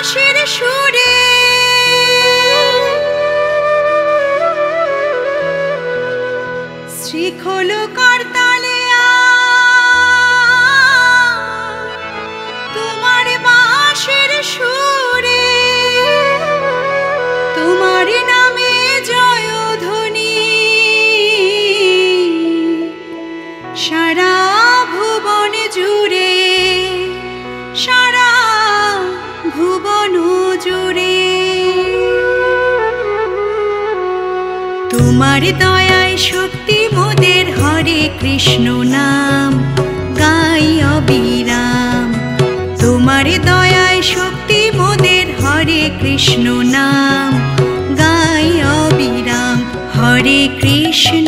বাঁশির সুরে শ্রীখোল করতালে তোমার বাঁশির সুরে তোমার নামে জয়ধ্বনি সারা ভুবন জুড়ে, সারা ভুবন জুড়ে। তোমার দয়ায় শক্তি মোদের হরে কৃষ্ণ নাম গাই অবিরাম। তোমার দয়ায় শক্তি মোদের হরে কৃষ্ণ নাম গাই অবিরাম। হরে কৃষ্ণ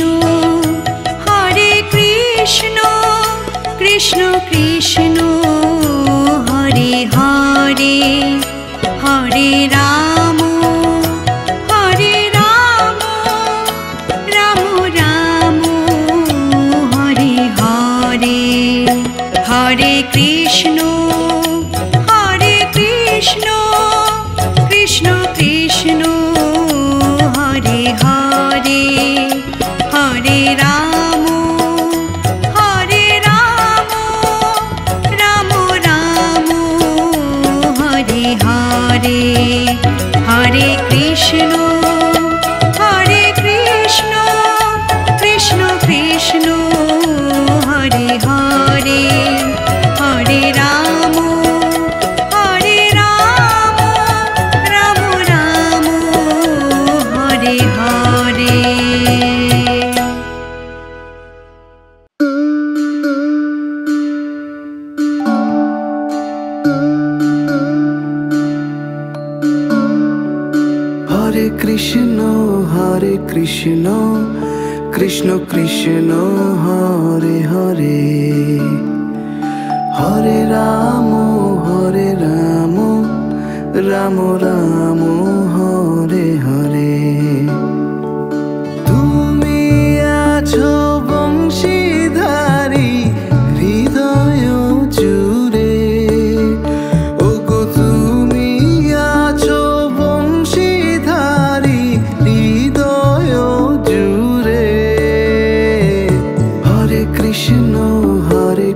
হরে কৃষ্ণ কৃষ্ণ কৃষ্ণ হরে হরে, হরে রাম হরে রাম রাম রাম হরে হরে। হরে কৃষ্ণ হরে কৃষ্ণ কৃষ্ণ কৃষ্ণ হরে হরে, হরে রাম হরে রাম রাম রাম হরে হরে। হরে কৃষ্ণ হরে কৃষ্ণ কৃষ্ণ কৃষ্ণ হরে হরে, হরে রাম হরে রাম রাম রাম হরে হরে। হরে কৃষ্ণ কৃষ্ণ কৃষ্ণ হরে হরে, হরে রাম রাম রাম হরে হরে। তুমি আছো বংশীধারী হৃদয় জুড়ে, ওগো তুমি আছো বংশীধারী হৃদয় জুড়ে। হরে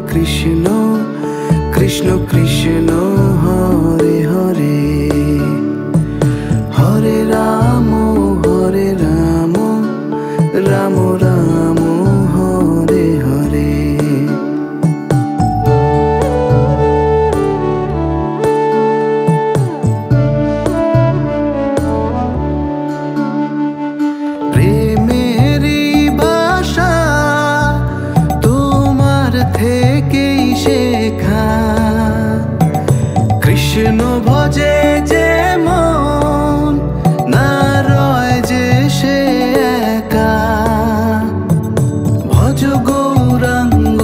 কৃষ্ণ কৃষ্ণ কৃষ্ণ হরে হরে, হরে রাম রাম রাম হরে হরে। প্রেমেরই ভাষা তোমার থেকেই শেখা, কৃষ্ণ ভজে যে মন না রয় যে সে একা। ভজ গৌরাঙ্গ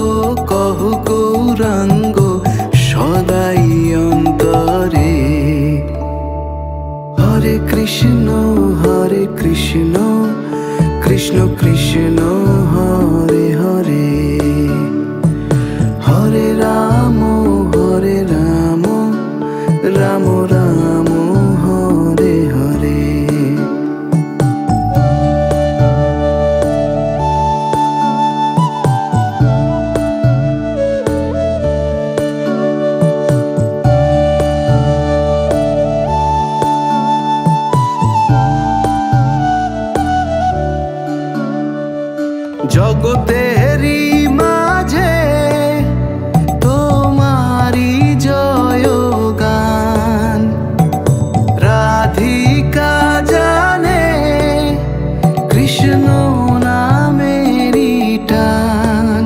কহ গৌরাঙ্গ সদাই অন্তরে। হরে কৃষ্ণ কৃষ্ণ কৃষ্ণ হরে হরে, হরে রাম রাম রাম হরে হরে। জগতেরই মাঝে তোমারি জয় গান, রাধিকা জানে কৃষ্ণ নামেরি টান।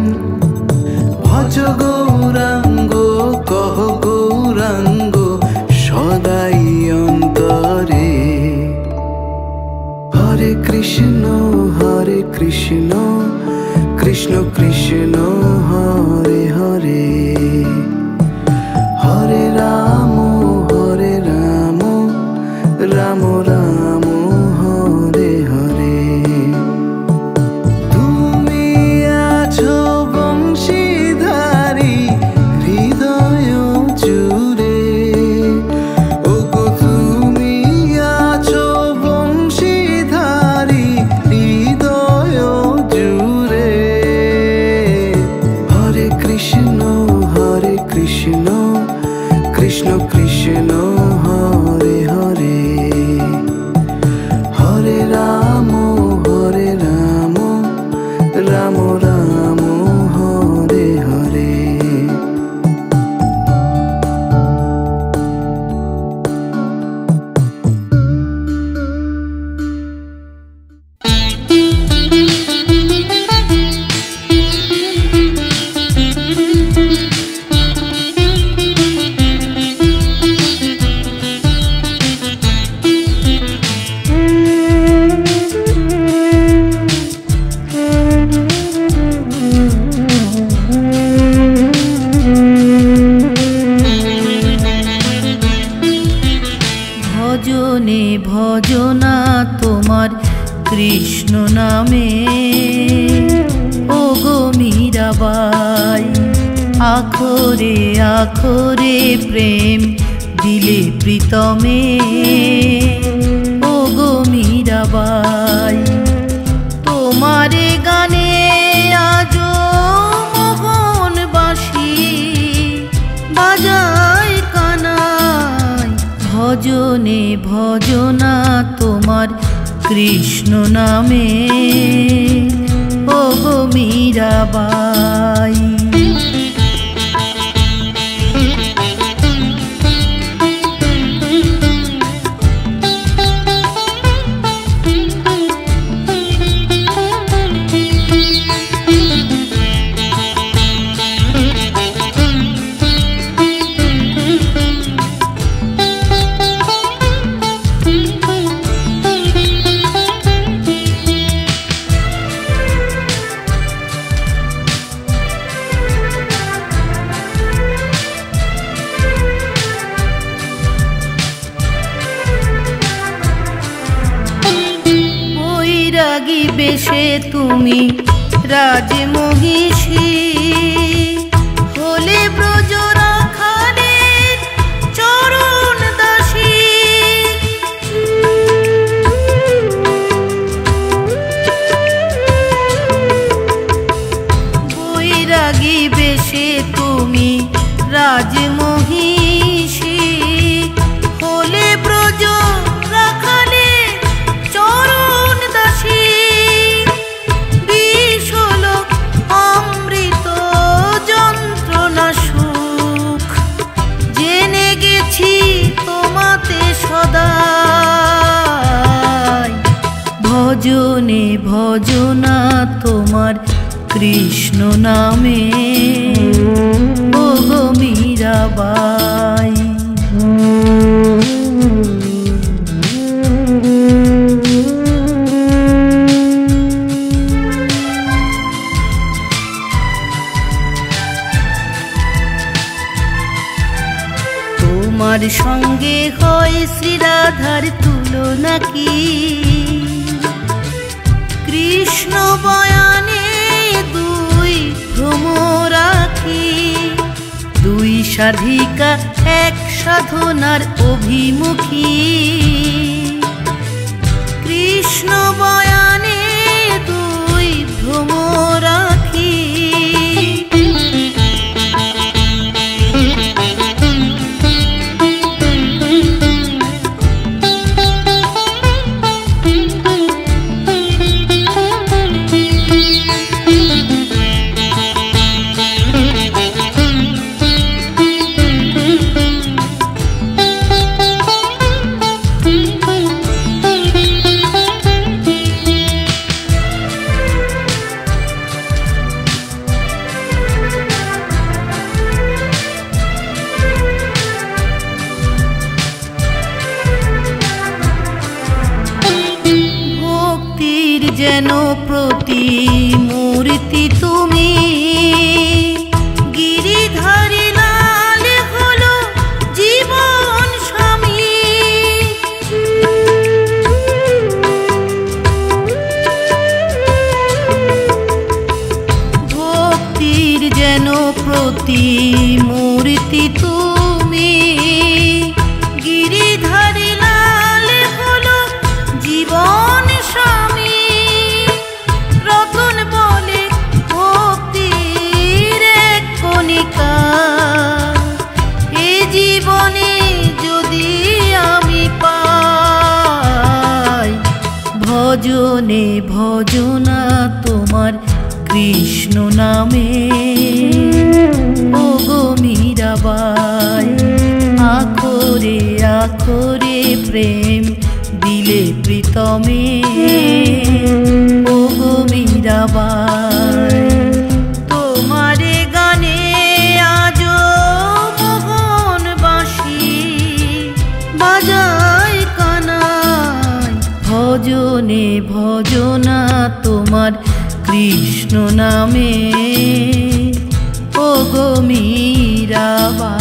ভজ গৌরাঙ্গ কহ গৌরাঙ্গ সদাই অন্তরে। হরে কৃষ্ণ কৃষ্ণ কৃষ্ণ হরে হরে, হরে রাম রাম রাম হরে হরে। তুমি আছো বংশীধারী হৃদয় জুড়ে, ওগো ভজনে ভজনা তোমার কৃষ্ণ নামে। ও গো মীরাবাই, আখরে আখরে প্রেম দিলে প্রীতমে। ও গো মীরাবাই, তোমারে গানে আজ মোহন বাঁশি বাজায় কানাই। ভজনে ভজনা তোমার কৃষ্ণ নামে। ও গো মীরাবাই, বেশে তুমি রাজমহিষী হলে ব্রজ রাখালের চরণ দাসী। বৈরাগী বেশে তুমি রাজমহিষী হলে ব্রজ রাখালের চরণ দাসী। ভজনে ভজনা তোমার কৃষ্ণ নামে। ও গো মীরাবাই, তোমার সঙ্গে হয় শ্রীরাধার তুলনা কি? কৃষ্ণ বয়ানে দুই ভ্রমরাখি, দুই সাধিকা এক সাধনার অভিমুখী। কৃষ্ণ বয়ানে দুই ভ্রমরাখি, যেন প্রতিমূর্তি তুমি। গিরিধারী লাল হলো জীবন স্বামী, ভক্তির যেন প্রতিমূর্তি তুমি। গিরিধারী লাল হলো জীবন স্বামী। এ জীবনে যদি আমি পাই, ভজনে ভজনা তোমার কৃষ্ণ নামে। ও গো মীরাবাই, আখরে আখরে প্রেম দিলে প্রীতমে। ও গো মীরাবাই, তোমারে গানে আজ মোহন বাঁশি বাজায় কানাই। ভজনে ভজনা তোমার কৃষ্ণ নামে। ও গো মীরাবাই,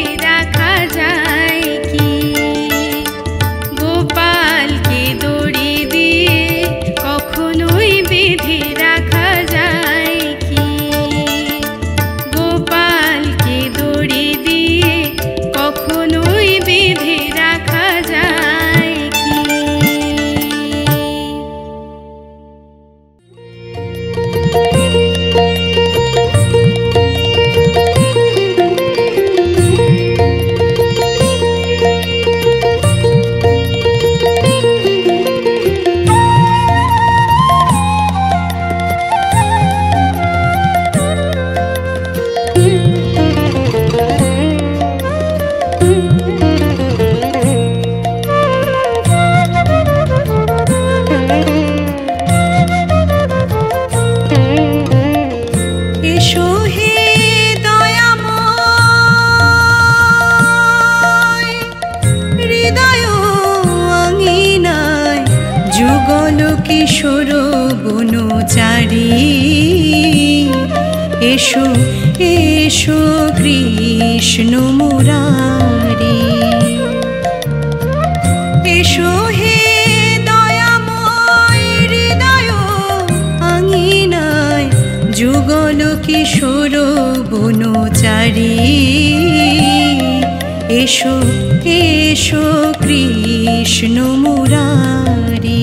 বেঁধে রাখা যায় কি? গোপালকে দড়ি দিয়ে কখনোই বেঁধে রাখা যায় কি? গোপালকে দড়ি দিয়ে কখনোই বেঁধে রাখা যায় কি? এসো হে দয়াময়, হৃদয় আঙিনায় যুগল কিশোর বনচারী। এসো এসো কৃষ্ণ মুরারি। এসো হে দয়াময়, হৃদয় আঙিনায় যুগল কিশোর বনচারী। এসো এসো কৃষ্ণ মুরারি।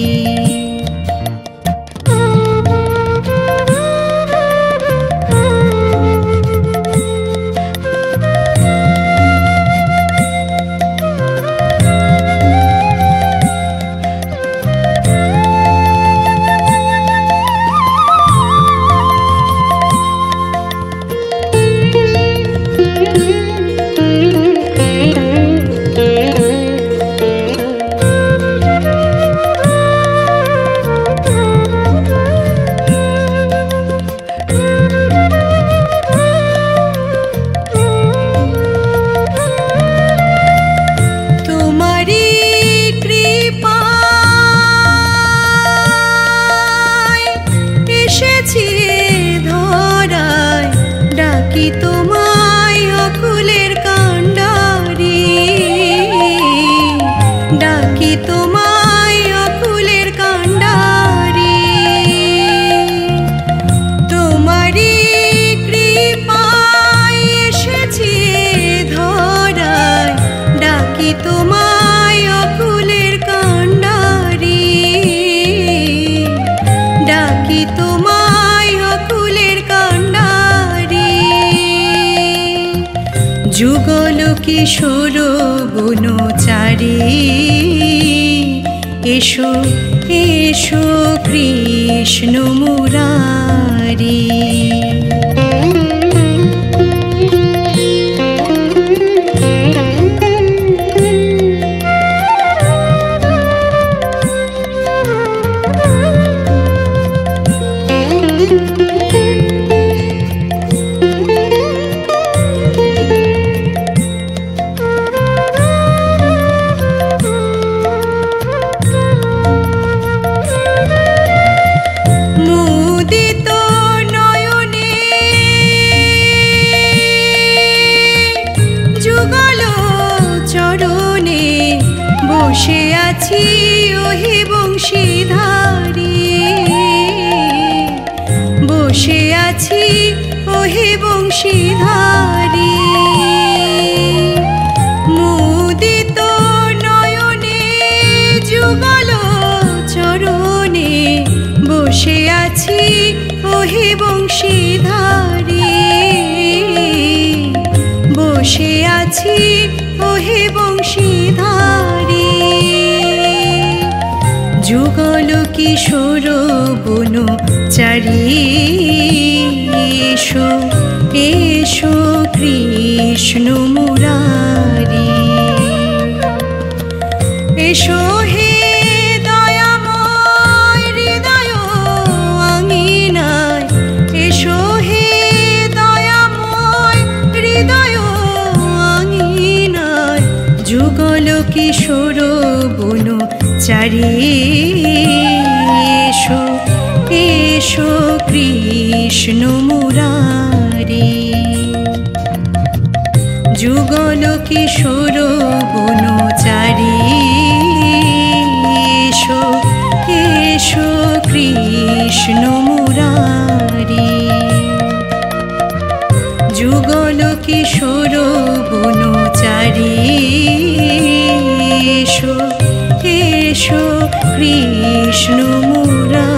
তোমায় অকুলের কাণ্ডারি, ডাকি তোমায় অকুলের কাণ্ডারি। তোমারি কৃপায় এসেছি ধরায়, ডাকি তোমায় অকুলের কাণ্ডারি, ডাকি তোমায় অকুলের কাণ্ডারি। যুগল কিশোর বনচারী। এসো এসো কৃষ্ণ মুরারি। বসে আছি ওহে বংশীধারী, বসে আছি ওহে বংশীধারী। মুদিত নয়নে যুগল চরণে, বসে আছি ওহে বংশীধারী, বসে আছি ওহে বংশীধারী। যুগল কিশোর বনচারী। এসো এসো কৃষ্ণ মুরারি। এসো হে দয়াময়, হৃদয় আঙিনায়। এসো হে দয়াময়, হৃদয় আঙিনায় যুগল কিশোর বনচারী। এসো এসো কৃষ্ণ মুরারি। যুগল কিশোর বনচারী এসো এসো কৃষ্ণ মুরারি যুগল কিশোর বনচারী এসো এসো কৃষ্ণ মুরারি